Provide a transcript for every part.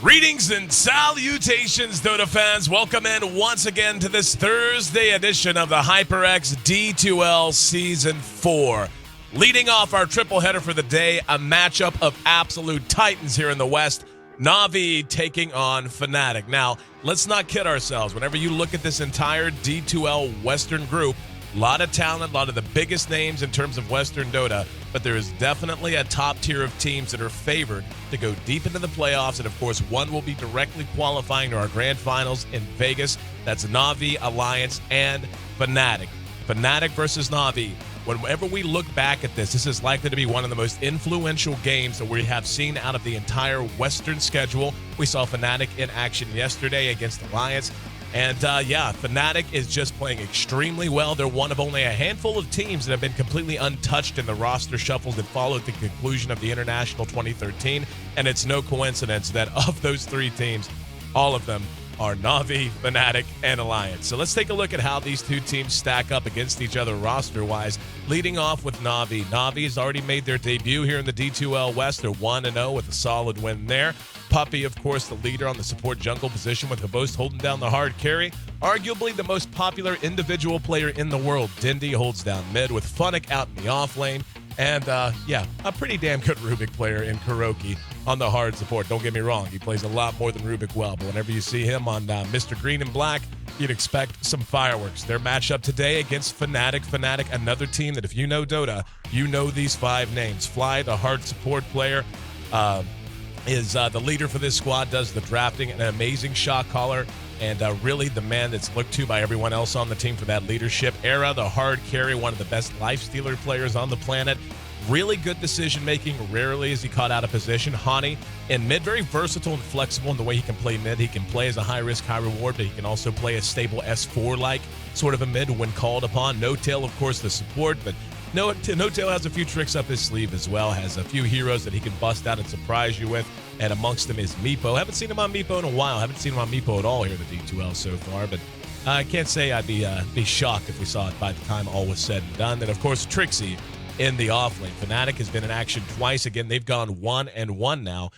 Greetings and salutations, Dota fans. Welcome in once again to this Thursday edition of the HyperX D2L Season 4. Leading off our triple header for the day, a matchup of absolute titans here in the West. Na'Vi taking on Fnatic. Now, let's not kid ourselves. Whenever you look at this entire D2L Western group, a lot of talent, a lot of the biggest names in terms of Western Dota, but there is definitely a top tier of teams that are favored to go deep into the playoffs, and of course, one will be directly qualifying to our grand finals in Vegas. That's Na'Vi, Alliance, and Fnatic. Fnatic versus Na'Vi. Whenever we look back at this is likely to be one of the most influential games that we have seen out of the entire Western schedule. We saw Fnatic in action yesterday against Alliance. And Fnatic is just playing extremely well. They're one of only a handful of teams that have been completely untouched in the roster shuffles that followed the conclusion of the International 2013. And it's no coincidence that of those three teams, all of them are Na'Vi, Fnatic, and Alliance. So let's take a look at how these two teams stack up against each other roster-wise. Leading off with Na'Vi. Na'Vi has already made their debut here in the D2L West. They're 1-0 with a solid win there. Puppey, of course, the leader on the support jungle position with Havost holding down the hard carry. Arguably the most popular individual player in the world. Dindy holds down mid with Fnatic out in the off lane. And, a pretty damn good Rubik player in Kuroki on the hard support. Don't get me wrong, he plays a lot more than Rubik well, but whenever you see him on Mr. Green and Black, you'd expect some fireworks. Their matchup today against Fnatic. Fnatic, another team that if you know Dota, you know these five names. Fly, the hard support player, is the leader for this squad, does the drafting, an amazing shot caller, and really the man that's looked to by everyone else on the team for that leadership. Era, the hard carry, one of the best lifestealer players on the planet. Really good decision-making. Rarely is he caught out of position. Hani in mid, very versatile and flexible in the way he can play mid. He can play as a high-risk, high-reward, but he can also play a stable S4-like sort of a mid when called upon. No-Tail, of course, the support, but No-Tail has a few tricks up his sleeve as well, has a few heroes that he can bust out and surprise you with, and amongst them is Meepo. Haven't seen him on Meepo in a while. Haven't seen him on Meepo at all here in the D2L so far, but I can't say I'd be shocked if we saw it by the time all was said and done. And, of course, Trixie in the offlane. Fnatic has been in action twice. Again, they've gone 1-1 now,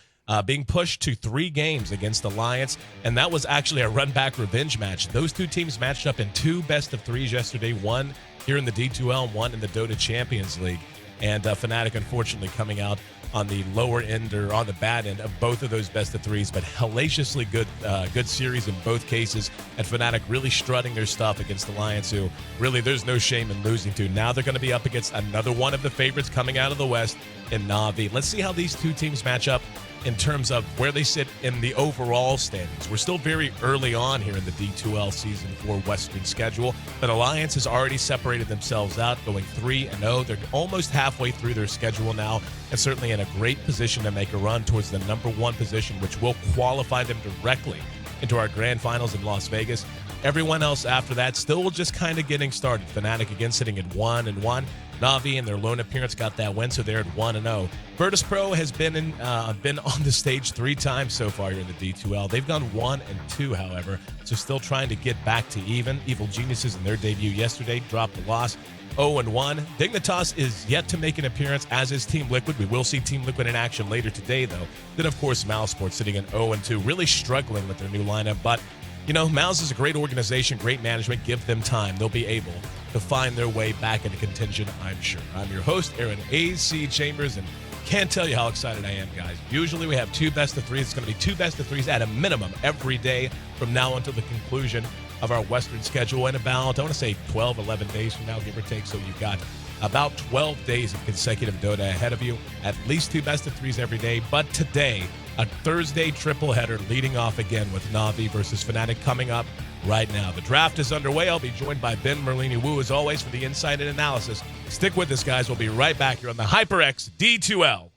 being pushed to 3 games against Alliance, and that was actually a run-back revenge match. Those two teams matched up in 2 best-of-3s yesterday, one here in the D2L and one in the Dota Champions League. And Fnatic, unfortunately, coming out on the lower end or on the bad end of both of those best-of-3s, but hellaciously good series in both cases. And Fnatic really strutting their stuff against Alliance, who really there's no shame in losing to. Now they're going to be up against another one of the favorites coming out of the West in Na'Vi. Let's see how these two teams match up in terms of where they sit in the overall standings. We're still very early on here in the D2L Season 4 Western schedule, but Alliance has already separated themselves out, going 3-0. They're almost halfway through their schedule now, and certainly in a great position to make a run towards the number 1 position, which will qualify them directly into our grand finals in Las Vegas. Everyone else after that still just kind of getting started. Fnatic again sitting at 1-1. Na'Vi in their lone appearance got that win, so they're at 1-0. Virtus Pro has been on the stage 3 times so far here in the D2L. They've gone 1-2, however, so still trying to get back to even. Evil Geniuses in their debut yesterday dropped the loss, 0-1. Dignitas is yet to make an appearance, as is Team Liquid. We will see Team Liquid in action later today, though. Then, of course, Mousesports sitting at 0-2, really struggling with their new lineup, but you know, Mouse is a great organization, great management. Give them time. They'll be able to find their way back into contention, I'm sure. I'm your host, Aaron A.C. Chambers, and can't tell you how excited I am, guys. Usually we have 2 best-of-3s. It's going to be 2 best-of-3s at a minimum every day from now until the conclusion of our Western schedule in about, I want to say 12, 11 days from now, give or take. So you've got about 12 days of consecutive Dota ahead of you. At least 2 best-of-3s every day. But today, a Thursday triple header leading off again with Na'Vi versus Fnatic coming up right now. The draft is underway. I'll be joined by Ben Merlini-Wu as always for the insight and analysis. Stick with us, guys. We'll be right back here on the HyperX D2L.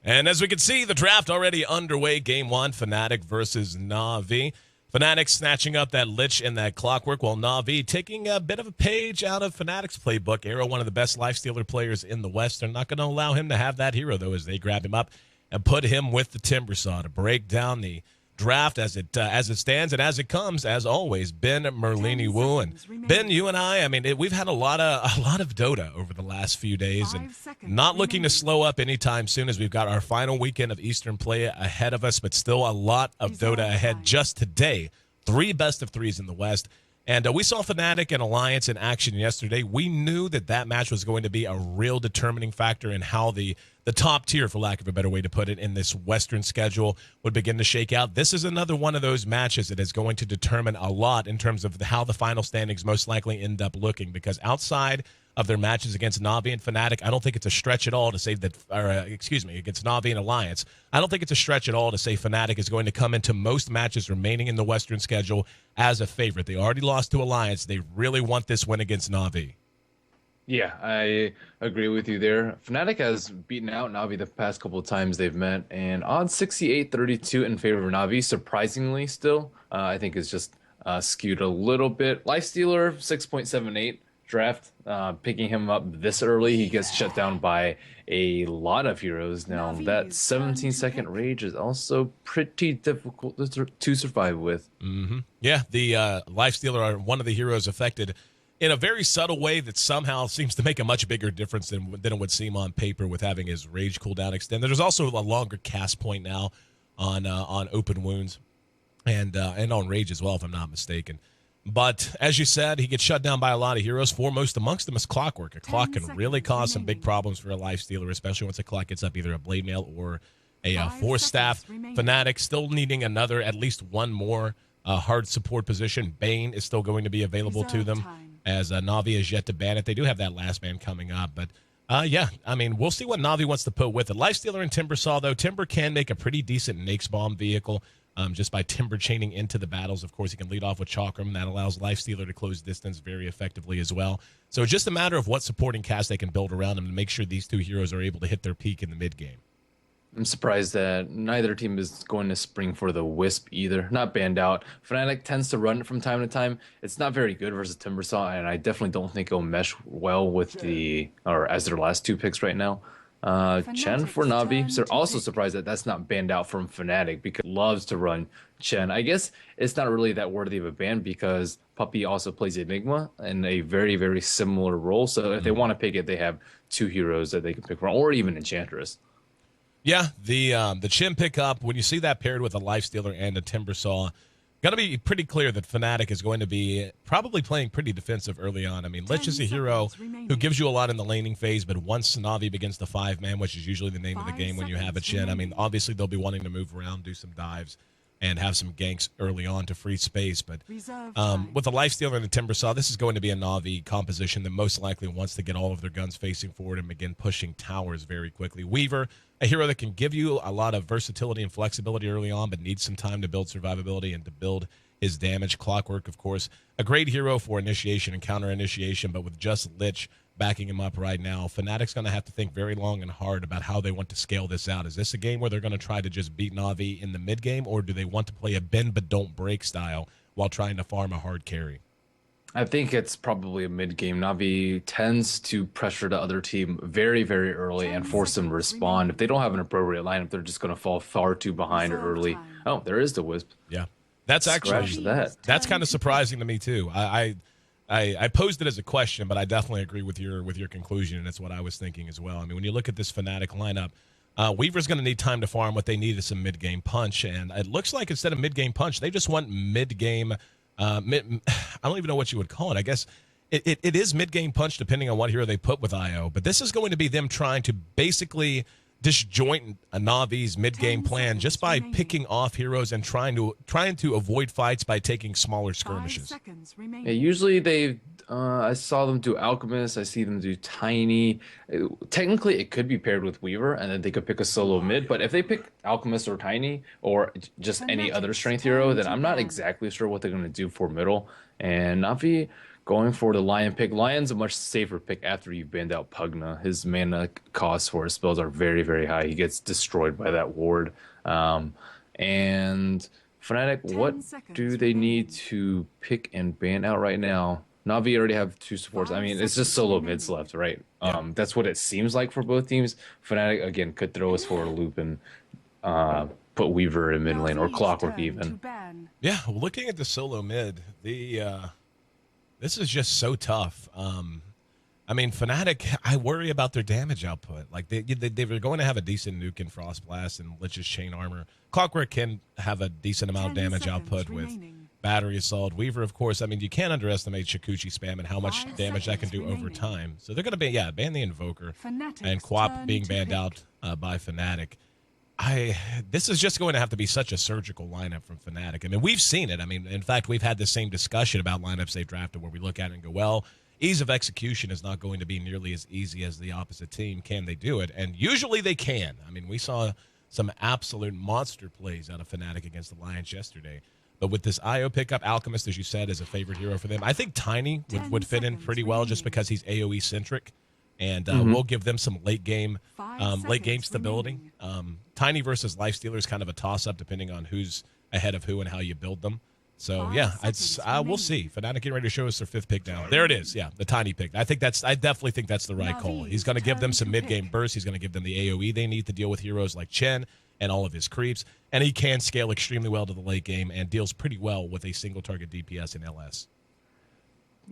And as we can see, the draft already underway. Game 1, Fnatic versus Na'Vi. Fnatic snatching up that Lich and that Clockwork, while Na'Vi taking a bit of a page out of Fnatic's playbook. Arrow, one of the best lifestealer players in the West. They're not going to allow him to have that hero, though, as they grab him up and put him with the Timbersaw to break down the draft as it stands and as it comes. As always, Ben Merlini Wu, and Ben, you and I mean, we've had a lot of Dota over the last few days, and not looking to slow up anytime soon as we've got our final weekend of Eastern play ahead of us, but still a lot of Dota ahead just today. 3 best of 3s in the West. And we saw Fnatic and Alliance in action yesterday. We knew that match was going to be a real determining factor in how the top tier, for lack of a better way to put it, in this Western schedule would begin to shake out. This is another one of those matches that is going to determine a lot in terms of how the final standings most likely end up looking, because outside of their matches against Na'Vi and Fnatic, I don't think it's a stretch at all to say that, against Na'Vi and Alliance, I don't think it's a stretch at all to say Fnatic is going to come into most matches remaining in the Western schedule as a favorite. They already lost to Alliance. They really want this win against Na'Vi. Yeah, I agree with you there. Fnatic has beaten out Na'Vi the past couple of times they've met, and odds 68-32 in favor of Na'Vi, surprisingly still. I think it's just skewed a little bit. Lifestealer, 6.78 draft, picking him up this early. He gets shut down by a lot of heroes. Now, that 17-second rage is also pretty difficult to survive with. Yeah, the Lifestealer are one of the heroes affected in a very subtle way that somehow seems to make a much bigger difference than it would seem on paper with having his rage cooldown extended. There's also a longer cast point now on open wounds and on rage as well, if I'm not mistaken. But as you said, he gets shut down by a lot of heroes. Foremost amongst them is Clockwork. A Clock can really cause some big problems for a Lifestealer, especially once a Clock gets up either a Blade Mail or a Force Staff. Fnatic still needing at least one more hard support position. Bane is still going to be available to them, as Na'Vi is yet to ban it. They do have that last man coming up, but yeah, I mean, we'll see what Na'Vi wants to put with it. Lifestealer and Timbersaw, though, Timber can make a pretty decent Nake's Bomb vehicle just by Timber chaining into the battles. Of course, he can lead off with Chakram. That allows Lifestealer to close distance very effectively as well. So it's just a matter of what supporting cast they can build around him to make sure these two heroes are able to hit their peak in the mid-game. I'm surprised that neither team is going to spring for the Wisp either. Not banned out. Fnatic tends to run it from time to time. It's not very good versus Timbersaw, and I definitely don't think it'll mesh well with as their last 2 picks right now. Chen for Na'Vi. So also surprised that that's not banned out from Fnatic, because he loves to run Chen. I guess it's not really that worthy of a ban because Puppey also plays Enigma in a very, very similar role. So if they want to pick it, they have 2 heroes that they can pick from, or even Enchantress. Yeah, the Chen pickup, when you see that paired with a Lifestealer and a Timbersaw, got to be pretty clear that Fnatic is going to be probably playing pretty defensive early on. I mean, Lich is a hero who gives you a lot in the laning phase, but once Na'Vi begins the 5-man, which is usually the name of the game when you have a Chen, I mean, obviously they'll be wanting to move around, do some dives, and have some ganks early on to free space. But with the Lifestealer and the Timbersaw, this is going to be a Na'Vi composition that most likely wants to get all of their guns facing forward and begin pushing towers very quickly. Weaver, a hero that can give you a lot of versatility and flexibility early on, but needs some time to build survivability and to build his damage. Clockwork, of course, a great hero for initiation and counter initiation, but with just Lich backing him up right now, Fnatic's going to have to think very long and hard about how they want to scale this out. Is this a game where they're going to try to just beat Na'Vi in the mid game, or do they want to play a bend but don't break style while trying to farm a hard carry? I think it's probably a mid-game. Na'Vi tends to pressure the other team very, very early and force them to respond. If they don't have an appropriate lineup, they're just going to fall far too behind early. Oh, there is the Wisp. Yeah, that's actually that's kind of surprising to me too. I posed it as a question, but I definitely agree with your conclusion, and it's what I was thinking as well. I mean, when you look at this Fnatic lineup, Weaver's going to need time to farm. What they need is some mid-game punch, and it looks like instead of mid-game punch, they just want mid-game. I don't even know what you would call it. I guess it is mid-game punch depending on what hero they put with IO. But this is going to be them trying to basically disjoint a Na'Vi's mid-game plan just by picking off heroes and trying to avoid fights by taking smaller skirmishes. Yeah, usually they I saw them do Alchemist. I see them do Tiny. Technically, it could be paired with Weaver, and then they could pick a solo mid. But if they pick Alchemist or Tiny, or just any other strength hero, then I'm not exactly sure what they're going to do for middle. And Na'Vi going for the Lion pick. Lion's a much safer pick after you've banned out Pugna. His mana costs for his spells are very, very high. He gets destroyed by that ward. And Fnatic, what do they need to pick and ban out right now? Na'Vi already have 2 supports. I mean, it's just solo mids left, right? That's what it seems like for both teams. Fnatic, again, could throw us for a loop and put Weaver in mid lane or Clockwork even. Yeah, looking at the solo mid, this is just so tough. I mean, Fnatic, I worry about their damage output. Like, they were going to have a decent nuke in Frost Blast and Lich's Chain Armor. Clockwork can have a decent amount of damage output with Battery Assault. Weaver, of course, I mean, you can't underestimate Shikuchi spam and how much damage that can do over time. So they're going to ban the Invoker and Quap being banned out by Fnatic. This is just going to have to be such a surgical lineup from Fnatic. I mean, we've seen it. I mean, in fact, we've had the same discussion about lineups they drafted where we look at it and go, well, ease of execution is not going to be nearly as easy as the opposite team. Can they do it? And usually they can. I mean, we saw some absolute monster plays out of Fnatic against the Lions yesterday. But with this IO pickup, Alchemist, as you said, is a favorite hero for them. I think Tiny would fit in pretty well just because he's AoE-centric. And we'll give them some late game stability. Tiny versus Lifestealer is kind of a toss-up depending on who's ahead of who and how you build them. So, yeah, we'll see. Fnatic getting ready to show us their 5th pick now. There it is, yeah, the Tiny pick. I definitely think that's the right call. He's going to give them some mid-game bursts. He's going to give them the AoE they need to deal with heroes like Chen and all of his creeps. And he can scale extremely well to the late game and deals pretty well with a single-target DPS in LS.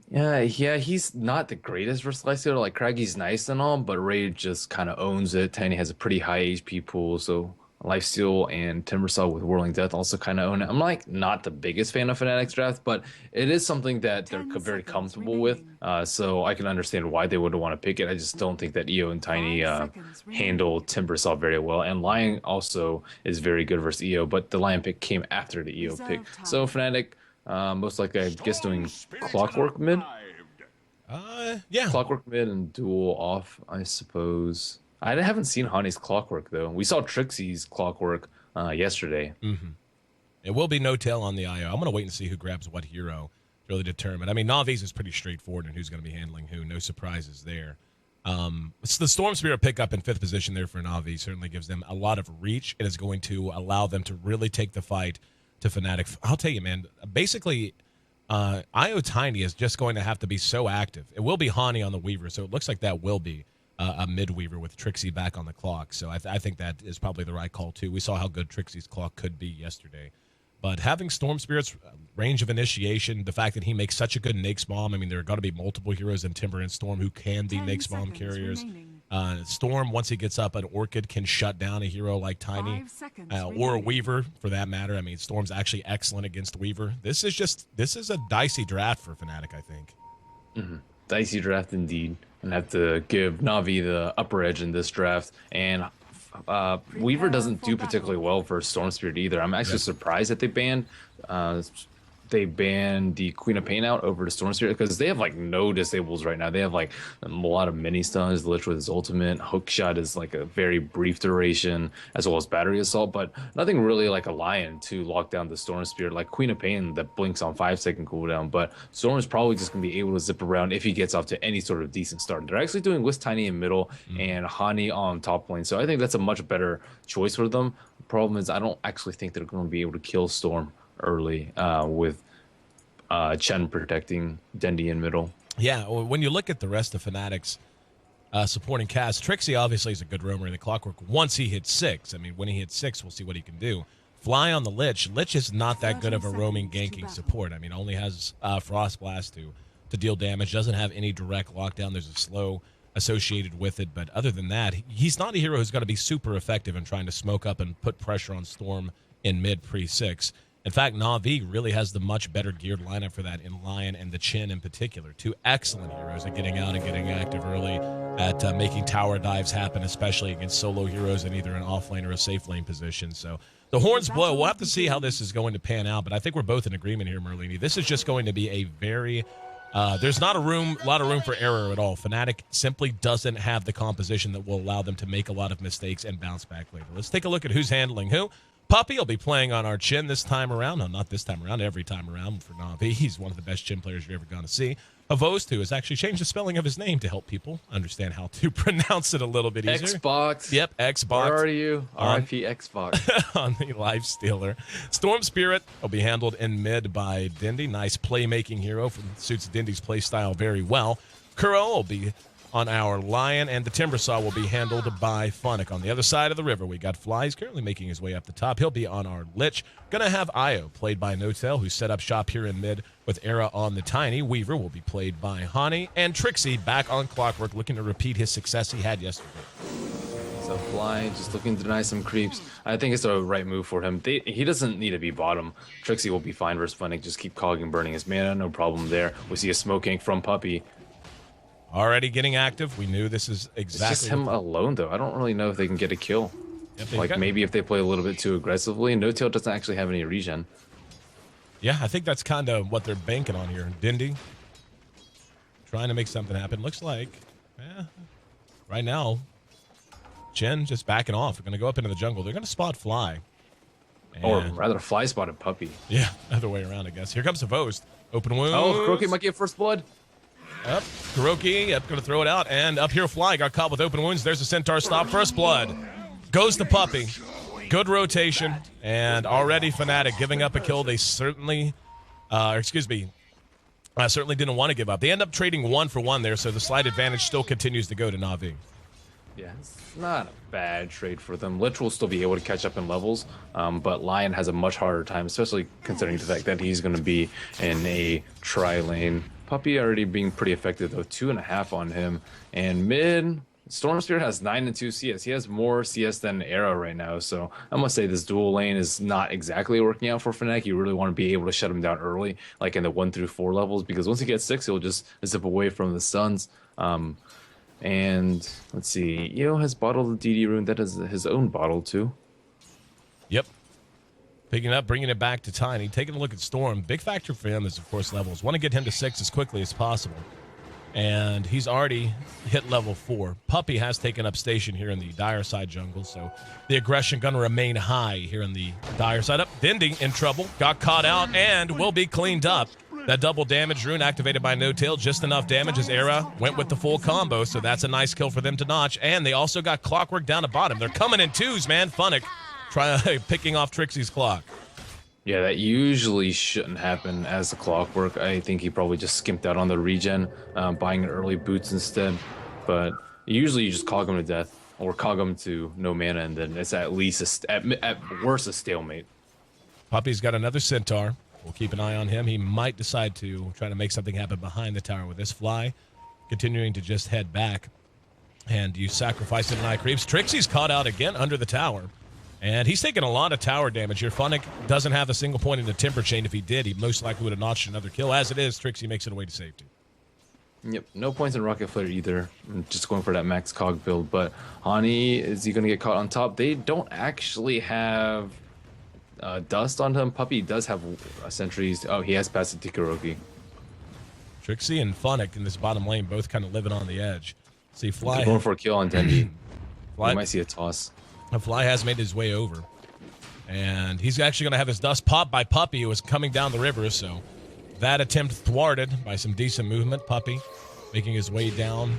Yeah, he's not the greatest versus Lifestealer. Like, Craggy's nice and all, but Raid just kind of owns it. Tiny has a pretty high HP pool, so Lifesteal and Timbersaw with Whirling Death also kind of own it. I'm like not the biggest fan of Fnatic's draft, but it is something that they're very comfortable with. So I can understand why they would want to pick it. I just don't think that EO and Tiny handle Timbersaw very well. And Lion also is very good versus EO, but the Lion pick came after the EO pick. So Fnatic, most likely, I guess, doing Clockwork mid. Yeah. Clockwork mid and Duel off, I suppose. I haven't seen Honey's Clockwork, though. We saw Trixie's Clockwork yesterday. Mm-hmm. It will be no tail on the IO. I'm going to wait and see who grabs what hero to really determine. I mean, Navi's is pretty straightforward in who's going to be handling who. No surprises there. It's the Storm Spirit pickup in 5th position there for Navi certainly gives them a lot of reach. It is going to allow them to really take the fight to Fnatic. I'll tell you, man, basically, IO Tiny is just going to have to be so active. It will be Hani on the Weaver, so it looks like that will be a mid-Weaver with Trixie back on the clock. So I think that is probably the right call, too. We saw how good Trixie's clock could be yesterday. But having Storm Spirit's range of initiation, the fact that he makes such a good Nake's Bomb, I mean, there are going to be multiple heroes in Timber and Storm who can be Nake's Bomb carriers. Storm, once he gets up, an Orchid can shut down a hero like Tiny or a Weaver, for that matter. I mean, Storm's actually excellent against Weaver. This is a dicey draft for Fnatic, I think. Mm-hmm. Dicey draft indeed. And have to give Navi the upper edge in this draft. And Weaver doesn't do particularly well for Storm Spirit either. I'm actually surprised that they banned the Queen of Pain out over to Storm Spirit because they have like no disables right now. They have like a lot of mini stuns. Lich with his ultimate, hook shot is like a very brief duration, as well as battery assault, but nothing really like a Lion to lock down the Storm Spirit. Like Queen of Pain that blinks on 5-second cooldown, but Storm is probably just gonna be able to zip around if he gets off to any sort of decent start. They're actually doing with Tiny in middle and Hani on top lane, so I think that's a much better choice for them. The problem is I don't actually think they're going to be able to kill Storm early with Chen protecting Dendi in middle. Yeah, when you look at the rest of Fnatic's supporting cast, Trixie obviously is a good roamer in the Clockwork once he hits 6. I mean, when he hits 6, we'll see what he can do. Fly on the Lich. Lich is not that good of a roaming ganking support. I mean, only has Frost Blast to deal damage, doesn't have any direct lockdown. There's a slow associated with it, but other than that, he's not a hero who's going to be super effective in trying to smoke up and put pressure on Storm in mid pre-6. In fact, Na'Vi really has the much better geared lineup for that in Lion and the Chin in particular. 2 excellent heroes at getting out and getting active early, at making tower dives happen, especially against solo heroes in either an off lane or a safe lane position. So the horns blow. We'll have to see how this is going to pan out, but I think we're both in agreement here, Merlini. This is just going to be a very... there's not a lot of room for error at all. Fnatic simply doesn't have the composition that will allow them to make a lot of mistakes and bounce back later. Let's take a look at who's handling who. Puppy will be playing on our Chin this time around. No, not this time around, every time around for Na'Vi. He's one of the best Chin players you're ever going to see. Havost, who has actually changed the spelling of his name to help people understand how to pronounce it a little bit easier. Xbox. Yep, Xbox. Where are you? RIP Xbox. On the Lifestealer. Storm Spirit will be handled in mid by Dendi. Nice playmaking hero. Suits Dendi's play style very well. Kuro will be on our Lion, and the Timbersaw will be handled by Fnatic. On the other side of the river, we got Fly. He's currently making his way up the top. He'll be on our Lich. Gonna have Io, played by No-Tail, who set up shop here in mid with Era on the Tiny. Weaver will be played by Hani, and Trixie back on Clockwork, looking to repeat his success he had yesterday. So Fly just looking to deny some creeps. I think it's the right move for him. He doesn't need to be bottom. Trixie will be fine versus Fnatic. Just keep cogging, burning his mana, no problem there. We see a smoke ink from Puppey. Already getting active. We knew this is exactly. It's just him alone, though. I don't really know if they can get a kill. Yep, maybe if they play a little bit too aggressively. No-Tail doesn't actually have any regen. Yeah, I think that's kind of what they're banking on here. Dindy trying to make something happen. Looks like, right now, Chen just backing off. They're going to go up into the jungle. They're going to spot Fly. Or rather, Fly spotted Puppey. Yeah, other way around, I guess. Here comes the Vost. Open wounds. Oh, Croaky might get first blood. Up, Kuroki, going to throw it out. And up here, Fly got caught with open wounds. There's a Centaur stop. First blood. Goes to Puppey. Good rotation. And already Fnatic giving up a kill. They certainly, certainly didn't want to give up. They end up trading 1 for 1 there, so the slight advantage still continues to go to Na'Vi. Yeah, it's not a bad trade for them. Lich will still be able to catch up in levels, but Lion has a much harder time, especially considering the fact that he's going to be in a tri-lane. Puppey already being pretty effective, though. 2.5 on him. And mid, Storm Spirit has 9 and 2 CS. He has more CS than Era right now, so I must say this dual lane is not exactly working out for Fnatic. You really want to be able to shut him down early, like in the 1 through 4 levels, because once he gets 6, he'll just zip away from the stuns. And let's see, Io has bottled the DD rune. That is his own bottle too. Yep. Picking it up, bringing it back to Tiny. Taking a look at Storm. Big factor for him is, of course, levels. Want to get him to 6 as quickly as possible. And he's already hit level 4. Puppey has taken up station here in the Dire side jungle, so the aggression going to remain high here in the Dire side. Up, Dindy in trouble. Got caught out and will be cleaned up. That double damage rune activated by No-Tail, just enough damage as Era went with the full combo, so that's a nice kill for them to notch. And they also got Clockwork down to bottom. They're coming in twos, man. Fnatic picking off Trixie's clock. Yeah, that usually shouldn't happen as the Clockwork. I think he probably just skimped out on the regen, buying early boots instead. But usually you just cog him to death or cog him to no mana, and then it's at least, at worst, a stalemate. Puppey's got another Centaur. We'll keep an eye on him. He might decide to try to make something happen behind the tower with this Fly, continuing to just head back. And you sacrifice it in eye creeps. Trixie's caught out again under the tower. And he's taking a lot of tower damage here. Fnatic doesn't have a single point in the Timber Chain. If he did, he most likely would have notched another kill. As it is, Trixie makes it away to safety. Yep, no points in Rocket Flare either. I'm just going for that max cog build. But Hani, is he going to get caught on top? They don't actually have dust on him. Puppey does have sentries. Oh, he has passed the Kuroki. Trixie and Fnatic in this bottom lane both kind of living on the edge. See, Fly going for a kill on Tendi. Fly You might see a toss. Fly has made his way over. And he's actually going to have his dust popped by Puppey, who was coming down the river. So that attempt thwarted by some decent movement. Puppey making his way down,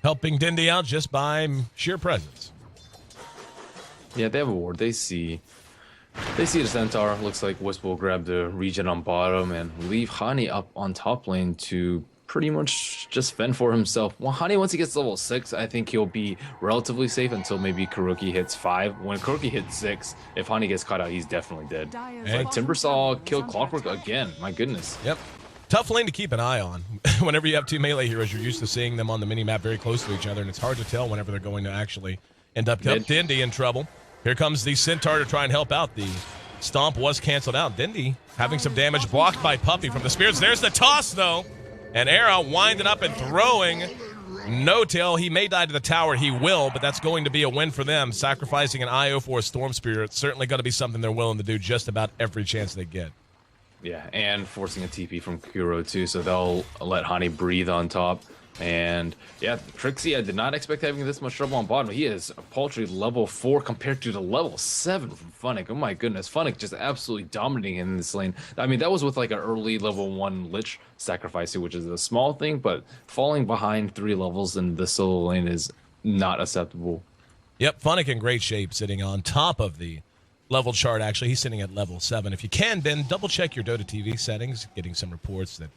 helping Dindy out just by sheer presence. Yeah, they have a ward. They see the Centaur. Looks like Wisp will grab the regen on bottom and leave Hani up on top lane to pretty much just fend for himself. Well, Hani, once he gets level 6, I think he'll be relatively safe until maybe Kuroki hits 5. When Kuroki hits 6, if Hani gets caught out, he's definitely dead. And Timbersaw killed Clockwork again. My goodness. Yep. Tough lane to keep an eye on. Whenever you have two melee heroes, you're used to seeing them on the mini-map very close to each other, and it's hard to tell whenever they're going to actually end up Dindy in trouble. Here comes the Centaur to try and help out. The stomp was canceled out. Dindy having some damage blocked by Puppey from the spirits. There's the toss, though. And Era winding up and throwing No-Tail. He may die to the tower. He will, but that's going to be a win for them. Sacrificing an IO for a Storm Spirit. Certainly going to be something they're willing to do just about every chance they get. Yeah, and forcing a TP from Kuro too, so they'll let Hani breathe on top. And yeah, Trixie, I did not expect having this much trouble on bottom. He is a paltry level 4 compared to the level 7 from Fnatic. Oh my goodness, Fnatic just absolutely dominating in this lane. I mean, that was with like an early level 1 Lich sacrificing, which is a small thing, but falling behind 3 levels in the solo lane is not acceptable. Yep, Fnatic in great shape, sitting on top of the level chart. Actually, he's sitting at level 7. If you can, Ben, double check your Dota TV settings, getting some reports that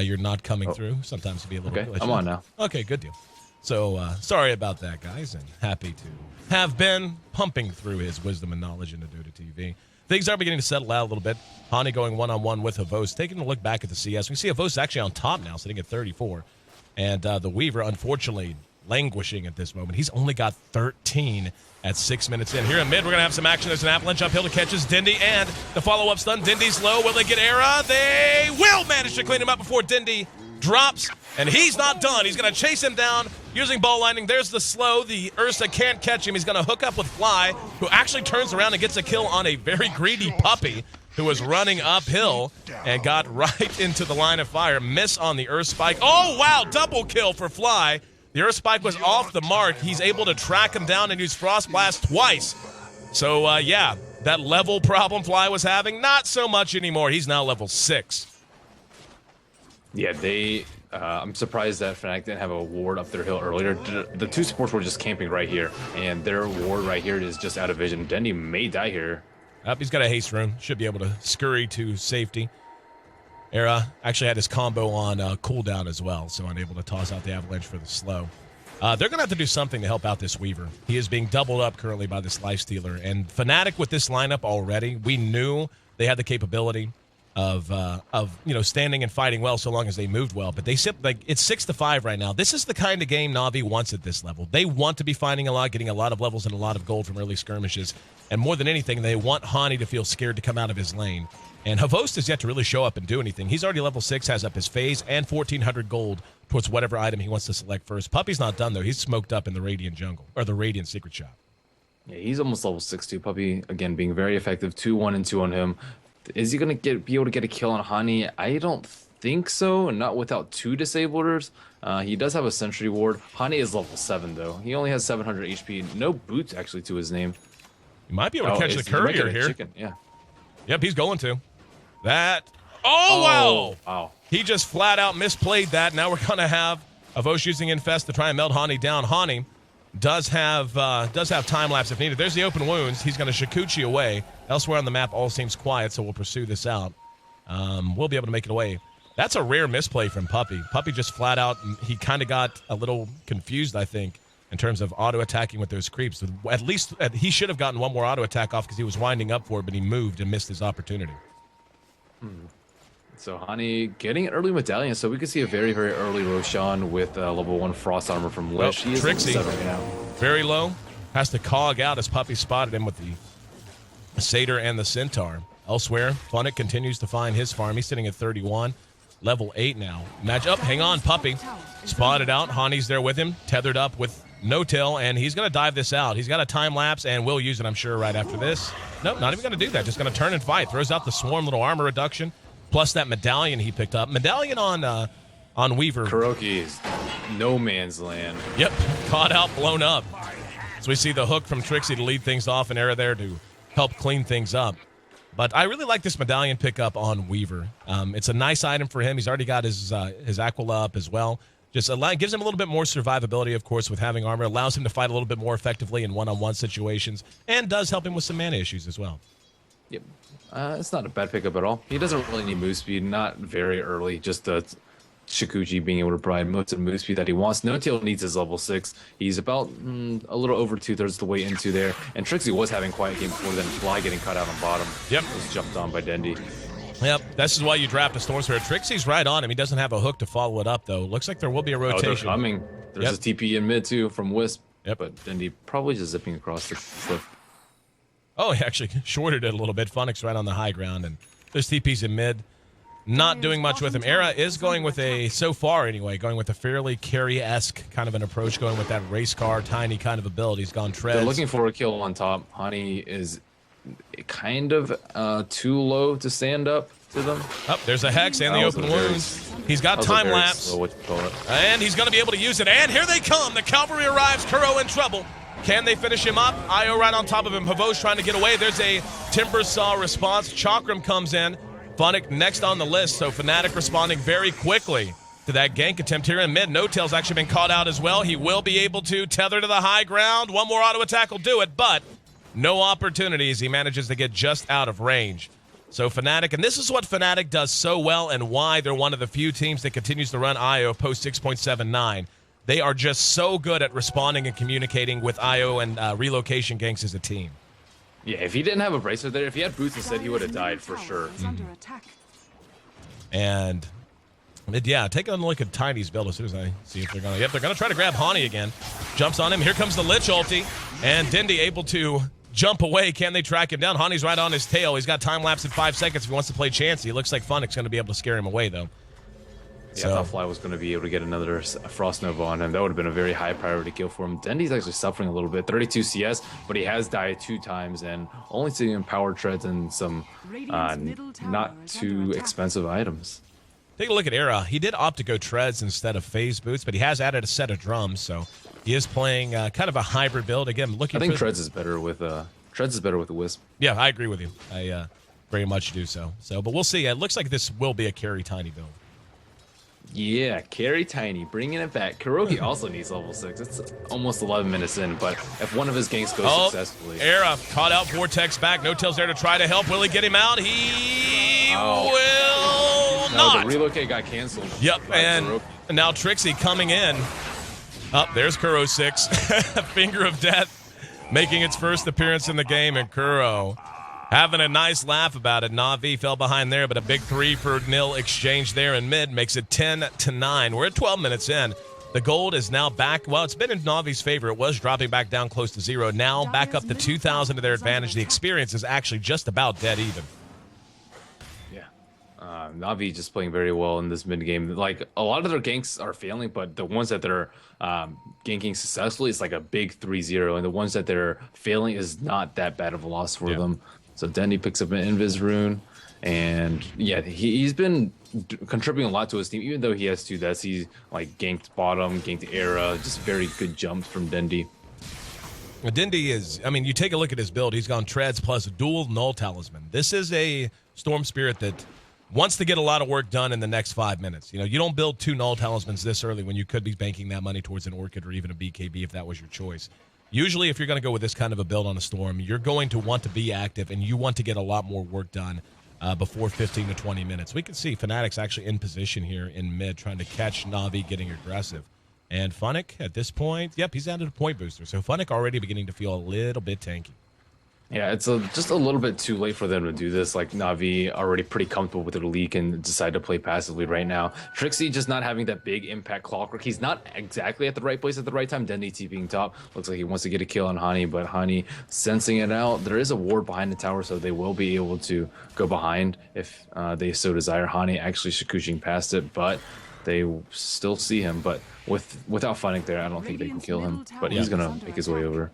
you're not coming through. Sometimes it'll be a little okay, glitchy. I'm on now. Okay, good deal. So sorry about that, guys, and happy to have been pumping through his wisdom and knowledge into Dota TV. Things are beginning to settle out a little bit. Hani going one-on-one with Havos. Taking a look back at the CS, we see Havos actually on top now, sitting at 34. And the Weaver, unfortunately, languishing at this moment. He's only got 13 at 6 minutes in. Here in mid, we're going to have some action. There's an avalanche uphill to catches Dindy, and the follow-up stun. Dindy's low. Will they get Era? They will manage to clean him up before Dindy drops, and he's not done. He's going to chase him down using ball lightning. There's the slow. The Ursa can't catch him. He's going to hook up with Fly, who actually turns around and gets a kill on a very greedy puppy who was running uphill and got right into the line of fire. Miss on the Earth Spike. Oh, wow, double kill for Fly. The Earth Spike was off the mark. He's able to track him down and use Frost Blast twice. So, yeah, that level problem Fly was having, not so much anymore. He's now level 6. Yeah, I'm surprised that Fnatic didn't have a ward up their hill earlier. The two supports were just camping right here, and their ward right here is just out of vision. Dendy may die here. He's got a haste rune. Should be able to scurry to safety. Era actually had his combo on cooldown as well, so unable to toss out the avalanche for the slow. They're going to have to do something to help out this Weaver. He is being doubled up currently by this Lifestealer, and Fnatic with this lineup already, we knew they had the capability of standing and fighting well so long as they moved well. But they it's 6-5 right now. This is the kind of game Na'Vi wants at this level. They want to be fighting a lot, getting a lot of levels and a lot of gold from early skirmishes. And more than anything, they want Hani to feel scared to come out of his lane. And Havost has yet to really show up and do anything. He's already level 6, has up his phase, and 1,400 gold towards whatever item he wants to select first. Puppy's not done, though. He's smoked up in the Radiant jungle, or the Radiant secret shop. Yeah, he's almost level 6 too. Puppy, again, being very effective. 2-1 and 2 on him. Is he going to be able to get a kill on Hani? I don't think so, not without 2 disablers. He does have a sentry ward. Hani is level 7, though. He only has 700 HP. No boots, actually, to his name. He might be able to catch the courier here. Chicken. Yeah. Yep, he's going to. That. Oh, wow. Wow. He just flat out misplayed that. Now we're going to have Avosh using Infest to try and melt Hani down. Hani does have time lapse if needed. There's the open wounds. He's going to Shikuchi away. Elsewhere on the map, all seems quiet, so we'll pursue this out. We'll be able to make it away. That's a rare misplay from Puppy. Puppy just flat out, he kind of got a little confused, I think, in terms of auto-attacking with those creeps. At least he should have gotten one more auto-attack off because he was winding up for it, but he moved and missed his opportunity. So Hani getting an early medallion, so we could see a very, very early Roshan with level 1 frost armor from Lish. Well, he is Trixie, level 7 right now. Very low. Has to cog out as Puppy spotted him with the Satyr and the Centaur. Elsewhere, Fnatic continues to find his farm. He's sitting at 31. Level 8 now. Match up. Hang on, Puppy. Spotted out. Hani's there with him. Tethered up with No-Tail, and he's going to dive this out. He's got a time lapse, and will use it, I'm sure, right after this. Nope, not even going to do that. Just going to turn and fight. Throws out the Swarm, little armor reduction, plus that medallion he picked up. Medallion on Weaver. Kuroki is no man's land. Yep, caught out, blown up. So we see the hook from Trixie to lead things off, and Era there to help clean things up. But I really like this medallion pickup on Weaver. It's a nice item for him. He's already got his Aquila up as well. Just gives him a little bit more survivability, of course, with having armor. Allows him to fight a little bit more effectively in one-on-one situations, and does help him with some mana issues as well. Yep. It's not a bad pickup at all. He doesn't really need move speed, not very early. Just Shikuchi being able to provide most of the move speed that he wants. No-Tail needs his level 6. He's about a little over 2/3 the way into there. And Trixie was having quiet game before then. Fly getting cut out on bottom. Yep. Was jumped on by Dendy. Yep, this is why you draft a Storm Spirit. Trixie's right on him. He doesn't have a hook to follow it up, though. Looks like there will be a rotation. Oh, they're coming. There's a TP in mid, too, from Wisp. Yep. But Dendy probably just zipping across the cliff. Oh, he actually shorted it a little bit. Funix right on the high ground, and there's TPs in mid. Not doing much with him. Era is going with so far anyway, going with a fairly carry-esque kind of an approach, going with that race car, tiny kind of ability. He's gone treads. They're looking for a kill on top. Hani is kind of too low to stand up to them. Oh, there's a Hex and the open wounds. He's got time lapse. And he's going to be able to use it. And here they come. The cavalry arrives. Kuro in trouble. Can they finish him up? Io right on top of him. Havosh trying to get away. There's a Timber Saw response. Chakram comes in. Fnatic next on the list, so Fnatic responding very quickly to that gank attempt here in mid. No-Tail's actually been caught out as well. He will be able to tether to the high ground. One more auto attack will do it, but no opportunities. He manages to get just out of range. So Fnatic, and this is what Fnatic does so well and why they're one of the few teams that continues to run Io post 6.79. They are just so good at responding and communicating with IO and relocation ganks as a team. Yeah, if he didn't have a bracer there, if he had boots instead, he would have died for sure. And yeah, take a look at Tiny's build as soon as I see if they're gonna. Yep, they're gonna try to grab Hani again. Jumps on him. Here comes the Lich ulti, and Dindy able to jump away. Can they track him down? Hani's right on his tail. He's got time lapse in 5 seconds if he wants to play Chansey. It looks like Funnic's gonna be able to scare him away though. Yeah, I thought Fly was going to be able to get another Frost Nova on him. That would have been a very high priority kill for him. Dendy's actually suffering a little bit. 32 CS, but he has died 2 times and only seeing power treads and some not too expensive items. Take a look at Era. He did opt to go treads instead of phase boots, but he has added a set of drums, so he is playing kind of a hybrid build. Again, looking. I think treads is better with the Wisp. Yeah, I agree with you. I very much do so. But we'll see. It looks like this will be a carry Tiny build. Yeah, carry Tiny, bringing it back. Kurogi also needs level 6. It's almost 11 minutes in, but if one of his ganks goes successfully. Era caught out, Vortex back. No Tail's there to try to help. Will he get him out? He will not. The relocate got canceled. Yep, and now Trixie coming in. There's Kuro 6. Finger of Death making its first appearance in the game, and Kuro having a nice laugh about it. Na'Vi fell behind there, but a big 3 for nil exchange there in mid makes it 10-9. We're at 12 minutes in. The gold is now back. Well, it's been in Na'Vi's favor. It was dropping back down close to 0. Now back up to 2,000 to their advantage. The experience is actually just about dead even. Yeah. Na'Vi just playing very well in this mid game. Like, a lot of their ganks are failing, but the ones that they're ganking successfully, it's like a big 3-0. And the ones that they're failing is not that bad of a loss for them. So Dendy picks up an Invis rune, and yeah, he's been contributing a lot to his team. Even though he has 2 deaths, he's like ganked bottom, ganked Era, just very good jumps from Dendy. Dendy is, I mean, you take a look at his build. He's gone treads plus dual null talisman. This is a Storm Spirit that wants to get a lot of work done in the next 5 minutes. You know, you don't build 2 null talismans this early when you could be banking that money towards an Orchid or even a BKB if that was your choice. Usually, if you're going to go with this kind of a build on a Storm, you're going to want to be active, and you want to get a lot more work done before 15 to 20 minutes. We can see Fnatic's actually in position here in mid, trying to catch Na'Vi getting aggressive. And Funnic, at this point, yep, he's added a point booster. So Funnic already beginning to feel a little bit tanky. Yeah, it's just a little bit too late for them to do this. Like, Na'Vi already pretty comfortable with their leak and decide to play passively right now. Trixie just not having that big impact clockwork. He's not exactly at the right place at the right time. Dendy TPing top. Looks like he wants to get a kill on Hani, but Hani sensing it out. There is a ward behind the tower, so they will be able to go behind if they so desire. Hani actually Shikushing past it, but they still see him. But without Funnic there, I don't think they can kill him. But he's going to make his way over.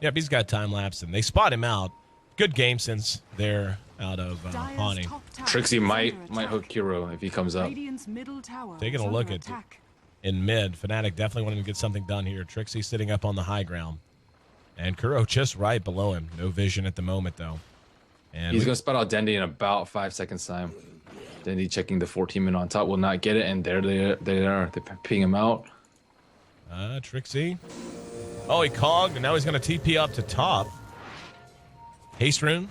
Yep, he's got time lapse, and they spot him out. Good game since they're out of Hani. Trixie might hook Kuro if he comes up. Taking a look at in mid, Fnatic definitely wanting to get something done here. Trixie sitting up on the high ground, and Kuro just right below him. No vision at the moment, though. And he's going to spot out Dendy in about 5 seconds time. Dendy checking the 14-man on top will not get it, and there they are. They're ping him out. Trixie. Oh, he cogged, and now he's going to TP up to top. Haste rune,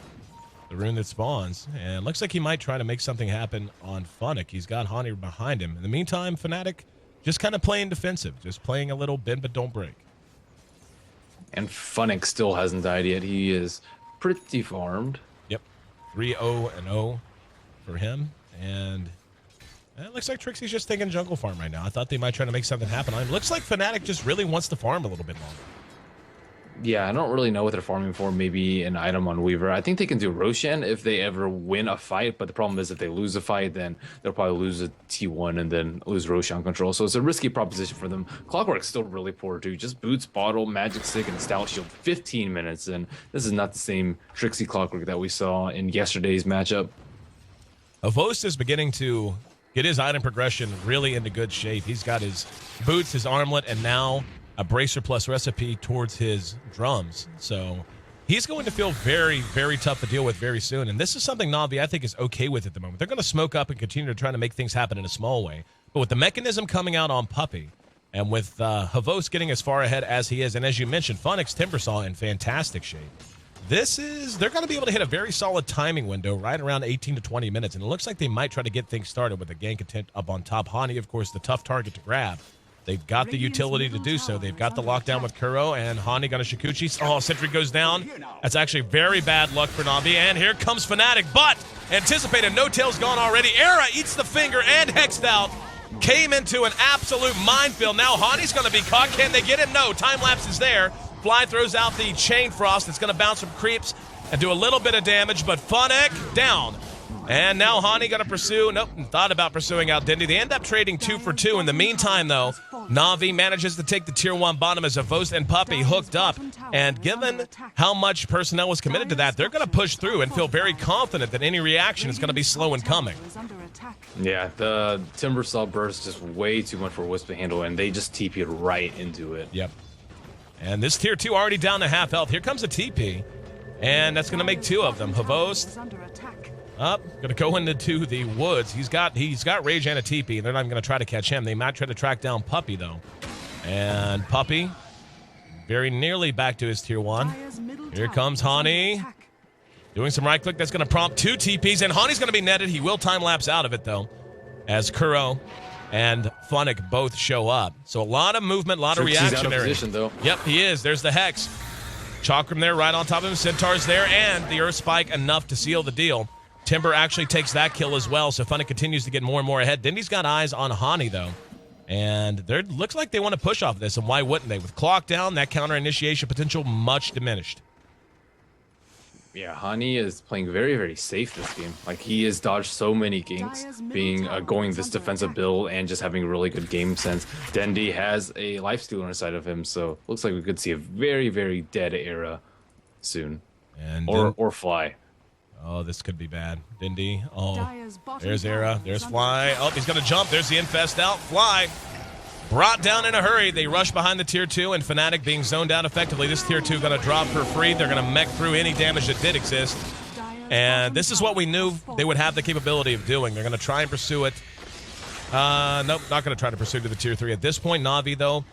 the rune that spawns. And looks like he might try to make something happen on Funnic. He's got Hani behind him. In the meantime, Fnatic just kind of playing defensive, just playing a little bend but don't break. And Funnic still hasn't died yet. He is pretty farmed. Yep, 3-0-0 for him. And it looks like Trixie's just thinking jungle farm right now. I thought they might try to make something happen on him. Looks like Fnatic just really wants to farm a little bit longer. Yeah, I don't really know what they're farming for. Maybe an item on Weaver. I think they can do Roshan if they ever win a fight, but the problem is if they lose a fight, then they'll probably lose a T1 and then lose Roshan control. So it's a risky proposition for them. Clockwork's still really poor, too. Just boots, bottle, magic stick, and stout shield. 15 minutes, and this is not the same Trixie Clockwork that we saw in yesterday's matchup. Avos is beginning to get his item progression really into good shape. He's got his boots, his armlet, and now a bracer plus recipe towards his drums. So he's going to feel very, very tough to deal with very soon. And this is something Na'Vi, I think, is okay with at the moment. They're going to smoke up and continue to try to make things happen in a small way. But with the mechanism coming out on Puppey, and with Havos getting as far ahead as he is, and as you mentioned, Funnic's Timbersaw in fantastic shape, they're going to be able to hit a very solid timing window right around 18 to 20 minutes. And it looks like they might try to get things started with a gank attempt up on top. Hani, of course, the tough target to grab. They've got the utility to do so. They've got the lockdown with Kuro and Hani gonna Shikuchi. Oh, Sentry goes down. That's actually very bad luck for Na'Vi. And here comes Fnatic, but anticipated. No-tail's gone already. Era eats the finger and hexed out. Came into an absolute minefield. Now Hani's gonna be caught. Can they get him? No, time lapse is there. Fly throws out the Chain Frost. It's gonna bounce some creeps and do a little bit of damage, but Fnatic down. And now Hani gonna pursue. Nope, thought about pursuing out Dindy. They end up trading 2 for 2. In the meantime, though, Na'Vi manages to take the tier 1 bottom as Avos and Puppey hooked up. And given how much personnel was committed to that, they're gonna push through and feel very confident that any reaction is gonna be slow in coming. Yeah, the Timbersaw burst is just way too much for Wisp to handle, and they just TP'd right into it. Yep. And this tier 2 already down to half health. Here comes a TP, and that's gonna make 2 of them. Havos up, gonna go into the woods. He's got Rage and a TP. They're not even gonna try to catch him. They might try to track down Puppey though. And Puppey, very nearly back to his tier 1. Here comes Hani. Doing some right click. That's gonna prompt 2 TPs, and Hani's gonna be netted. He will time lapse out of it though, as Kuro and Fnatic both show up. So a lot of movement, a lot of reactionary. He's out of position though. Yep, he is. There's the Hex. Chakram there right on top of him. Centaur's there, and the Earth Spike enough to seal the deal. Timber actually takes that kill as well, so Fnatic continues to get more and more ahead. Dindy's got eyes on Hani, though. And there looks like they want to push off this, and why wouldn't they? With clock down, that counter initiation potential much diminished. Yeah, Hani is playing very, very safe this game. Like, he has dodged so many ganks, being going this defensive build and just having really good game sense. Dendi has a lifesteal inside of him, so looks like we could see a very, very dead Era soon. And or Fly. Oh, this could be bad. Dindy. Oh, there's Era. There's Fly. Oh, he's going to jump. There's the Infest out. Fly. Brought down in a hurry. They rush behind the tier 2, and Fnatic being zoned out effectively. This tier 2 going to drop for free. They're going to mech through any damage that did exist. And this is what we knew they would have the capability of doing. They're going to try and pursue it. Nope, not going to try to pursue to the tier 3. At this point, Na'Vi, though,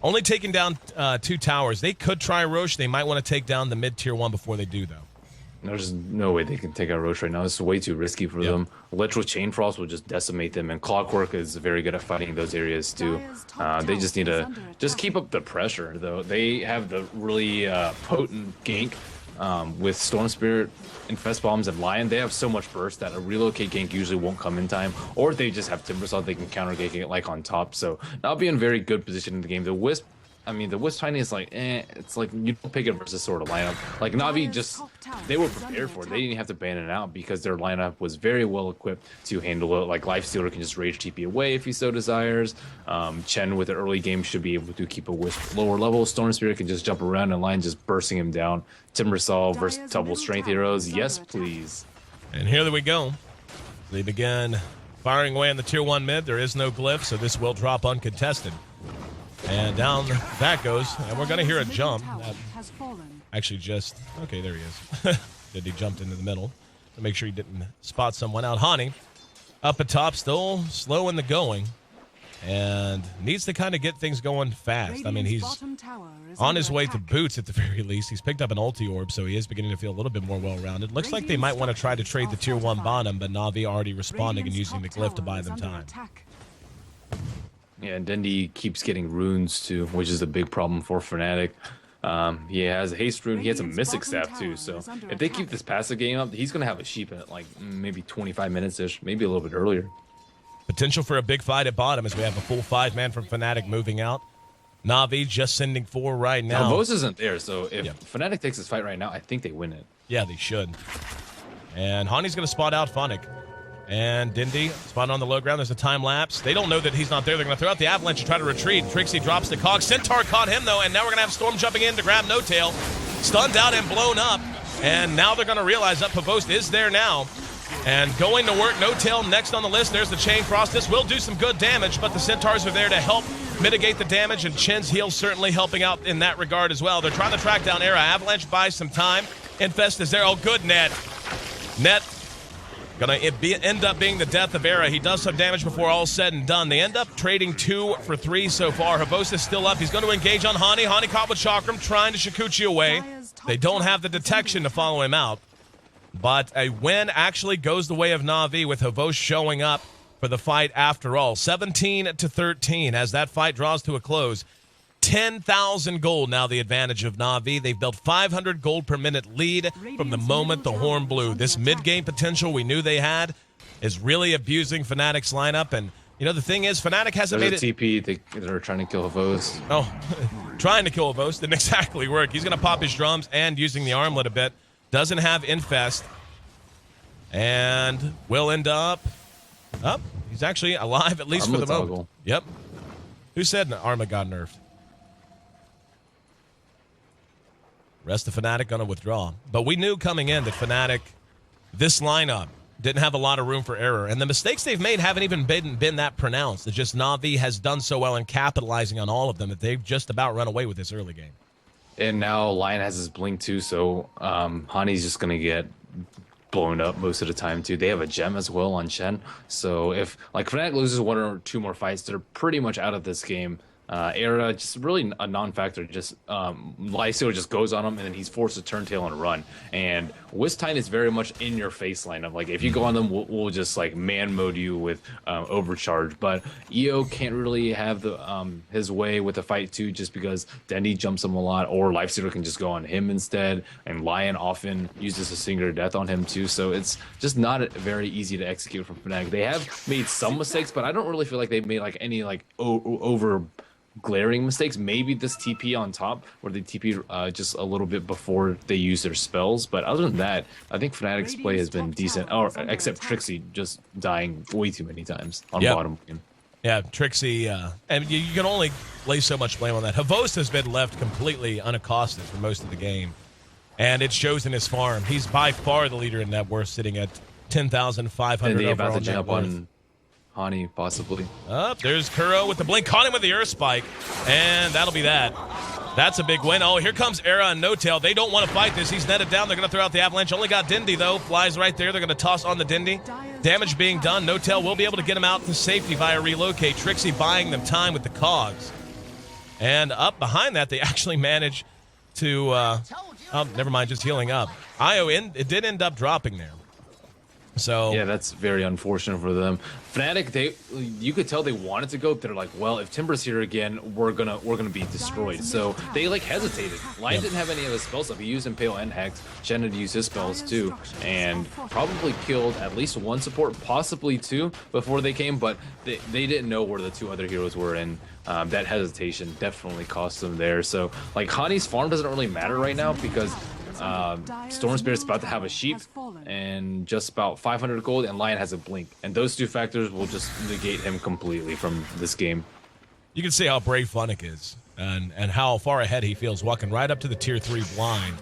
only taking down 2 towers. They could try Roche. They might want to take down the mid-tier 1 before they do, though. There's no way they can take out Roche right now. It's way too risky for them. Electro Chain Frost will just decimate them, and Clockwork is very good at fighting those areas too. They just need to keep up the pressure, though. They have the really potent gank with Storm Spirit, Infest Bombs, and Lion. They have so much burst that a relocate gank usually won't come in time, or if they just have Timbersaw, they can counter gank it like on top. So that'll be in very good position in the game. The Wisp, I mean, the Wisp Tiny is like, it's like you don't pick it versus sort of lineup. Like Na'Vi just, they were prepared for it. They didn't have to ban it out because their lineup was very well equipped to handle it. Like Lifestealer can just rage TP away if he so desires. Chen with the early game should be able to keep a Wisp lower level. Storm Spirit can just jump around and line just bursting him down. Timbersaw versus double strength heroes. Yes, please. And here we go. They begin firing away on the tier 1 mid. There is no glyph, so this will drop uncontested. And down that goes, and we're going to hear a jump. Actually just, okay, there he is. Did he jumped into the middle to make sure he didn't spot someone out. Hani up atop, still slow in the going, and needs to kind of get things going fast. I mean, he's on his way to boots at the very least. He's picked up an ulti orb, so he is beginning to feel a little bit more well-rounded. Looks like they might want to try to trade the tier 1 bottom, but Na'Vi already responding and using the glyph to buy them time. Yeah, and Dendi keeps getting runes too, which is a big problem for Fnatic. He has a haste rune. He has a mystic staff too. So if they keep this passive game up, he's gonna have a sheep at like maybe 25 minutes ish, maybe a little bit earlier. Potential for a big fight at bottom as we have a full 5-man from Fnatic moving out. Na'Vi just sending 4 right now. Vos isn't there, so if Fnatic takes this fight right now, I think they win it. Yeah, they should. And Hani's gonna spot out Fnatic. And Dindy, spot on the low ground. There's a time lapse. They don't know that he's not there. They're going to throw out the avalanche and try to retreat. Trixie drops the cog. Centaur caught him, though, and now we're going to have Storm jumping in to grab No Tail. Stunned out and blown up. And now they're going to realize that Pavost is there now. And going to work. No Tail next on the list. There's the Chain Frost. This will do some good damage, but the Centaurs are there to help mitigate the damage, and Chen's heal certainly helping out in that regard as well. They're trying to track down Era. Avalanche buys some time. Infest is there. Oh, good net. Net. Gonna end up being the death of Era. He does some damage before all's said and done. They end up trading 2 for 3 so far. Habos is still up. He's going to engage on Hani. Hani caught with Chakram, trying to Shikuchi away. They don't have the detection to follow him out. But a win actually goes the way of Na'Vi with Havos showing up for the fight after all. 17-13 as that fight draws to a close. 10,000 gold now the advantage of Na'Vi. They've built 500 gold per minute lead from the moment the horn blew. This mid-game potential we knew they had is really abusing Fnatic's lineup. And, you know, the thing is, Fnatic hasn't made it... TP, they're trying to kill Havos. Oh, trying to kill Havos didn't exactly work. He's going to pop his drums and using the armlet a bit. Doesn't have Infest. And will end up... he's actually alive, at least for the moment. Yep. Who said Arma got nerfed? Rest of Fnatic going to withdraw. But we knew coming in that Fnatic, this lineup, didn't have a lot of room for error. And the mistakes they've made haven't even been that pronounced. It's just Na'Vi has done so well in capitalizing on all of them that they've just about run away with this early game. And now Lion has his blink too, so Hani's just going to get blown up most of the time too. They have a gem as well on Shen. So if like Fnatic loses one or two more fights, they're pretty much out of this game. Era just really a non-factor. Just Lysio just goes on him, and then he's forced to turn tail and run. And Wisttine is very much in your face lineup. Like if you go on them, we'll just like man mode you with overcharge. But EO can't really have the his way with the fight too, just because Dendy jumps him a lot, or Lifestealer can just go on him instead. And Lion often uses a singular death on him too. So it's just not very easy to execute from Fnatic. They have made some mistakes, but I don't really feel like they've made like any like over glaring mistakes. Maybe this TP on top where they TP just a little bit before they use their spells, but other than that I think Fnatic's play has been decent, except Trixie just dying way too many times on bottom lane. Yeah, Trixie, and you can only lay so much blame on that. Havos has been left completely unaccosted for most of the game, and it shows in his farm. He's by far the leader in net worth, sitting at 10,500 and they about overall to jump net worth. on Hani, possibly. There's Kuro with the blink. Caught him with the earth spike. And that'll be that. That's a big win. Oh, here comes Era and No-Tail. They don't want to fight this. He's netted down. They're going to throw out the avalanche. Only got Dindy, though. Flies right there. They're going to toss on the Dindy. Damage being done. No-Tail will be able to get him out to safety via relocate. Trixie buying them time with the cogs. And up behind that, they actually managed to... never mind, just healing up. Io, it did end up dropping there. So yeah, that's very unfortunate for them. Fnatic, you could tell they wanted to go. They're like, well, if Timber's here again, we're gonna be destroyed. So they like hesitated. Lion didn't have any of his spells up. He used Impale and Hex. Shen had used his spells too, and probably killed at least one support, possibly two, before they came. But they didn't know where the two other heroes were, and that hesitation definitely cost them there. So like Hani's farm doesn't really matter right now because Storm Spirit's about to have a sheep and just about 500 gold, and Lion has a blink, and those two factors will just negate him completely from this game. You can see how brave Fnatic is and how far ahead he feels, walking right up to the tier 3 blind.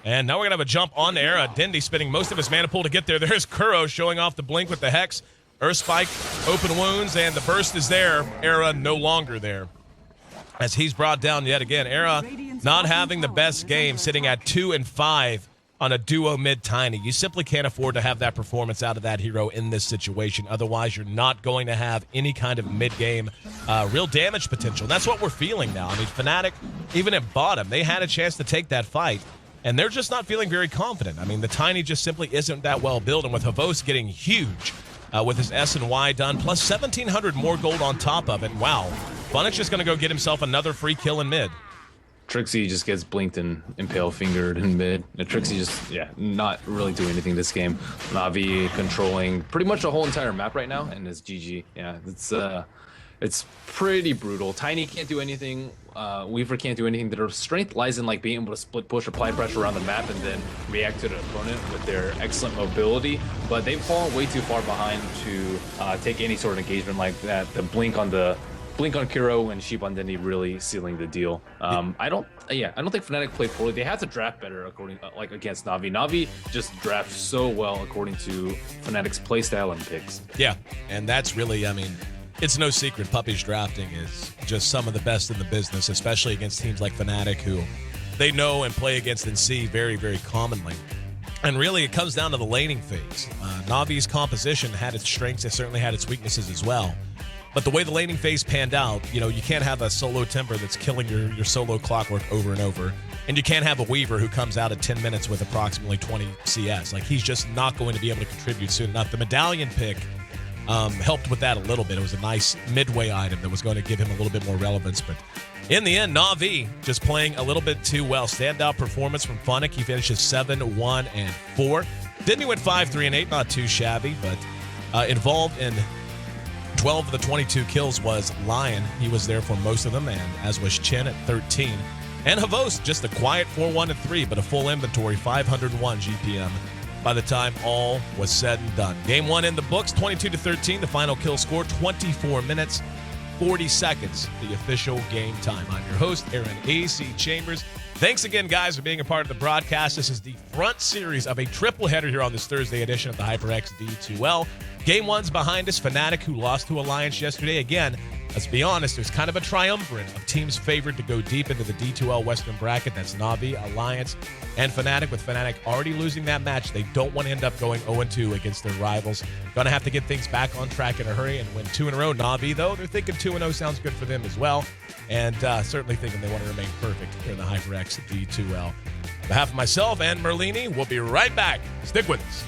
And now we're gonna have a jump on the Era. Dindy spending most of his mana pool to get there. There's Kuro showing off the blink with the Hex. Earth Spike, open wounds, and the burst is there. Era no longer there, as he's brought down yet again. Era not having the best game, sitting at 2-5 on a duo mid Tiny. You simply can't afford to have that performance out of that hero in this situation. Otherwise, you're not going to have any kind of mid-game real damage potential. That's what we're feeling now. I mean, Fnatic, even at bottom, they had a chance to take that fight, and they're just not feeling very confident. I mean, the Tiny just simply isn't that well built, and with Havos getting huge with his S and Y done, plus 1,700 more gold on top of it, wow. Fnatic's just going to go get himself another free kill in mid. Trixie just gets blinked and Impale fingered in mid. And Trixie just, not really doing anything this game. Na'Vi controlling pretty much the whole entire map right now, and it's GG. Yeah, it's pretty brutal. Tiny can't do anything. Weaver can't do anything. Their strength lies in like being able to split push, apply pressure around the map, and then react to the opponent with their excellent mobility. But they've fallen way too far behind to take any sort of engagement like that. The blink on Kuro and Sheep on Dendy really sealing the deal. I don't think Fnatic played poorly. They have to draft better against Na'Vi. Na'Vi just drafts so well according to Fnatic's playstyle and picks. Yeah, and that's really, I mean, it's no secret Puppy's drafting is just some of the best in the business, especially against teams like Fnatic, who they know and play against and see very, very commonly. And really, it comes down to the laning phase. Na'Vi's composition had its strengths. It certainly had its weaknesses as well. But the way the laning phase panned out, you can't have a solo Timber that's killing your solo Clockwork over and over. And you can't have a Weaver who comes out at 10 minutes with approximately 20 CS. Like, he's just not going to be able to contribute soon enough. The Medallion pick helped with that a little bit. It was a nice midway item that was going to give him a little bit more relevance. But in the end, Na'Vi just playing a little bit too well. Standout performance from Fnatic. He finishes 7-1-4. Didn't he went 5-3-8? Not too shabby, but involved in 12 of the 22 kills was Lion. He was there for most of them, and as was Chen at 13. And Havos, just a quiet 4-1-3, but a full inventory, 501 GPM by the time all was said and done. Game 1 in the books, 22-13. The final kill score, 24 minutes, 40 seconds, the official game time. I'm your host, Aaron A.C. Chambers. Thanks again, guys, for being a part of the broadcast. This is the front series of a triple header here on this Thursday edition of the HyperX D2L. Game 1's behind us. Fnatic, who lost to Alliance yesterday. Again, let's be honest, there's kind of a triumvirate of teams favored to go deep into the D2L Western bracket. That's Na'Vi, Alliance, and Fnatic. With Fnatic already losing that match, they don't want to end up going 0-2 against their rivals. Going to have to get things back on track in a hurry and win 2 in a row. Na'Vi, though, they're thinking 2-0 sounds good for them as well. And certainly thinking they want to remain perfect here in the HyperX D2L. On behalf of myself and Merlini, we'll be right back. Stick with us.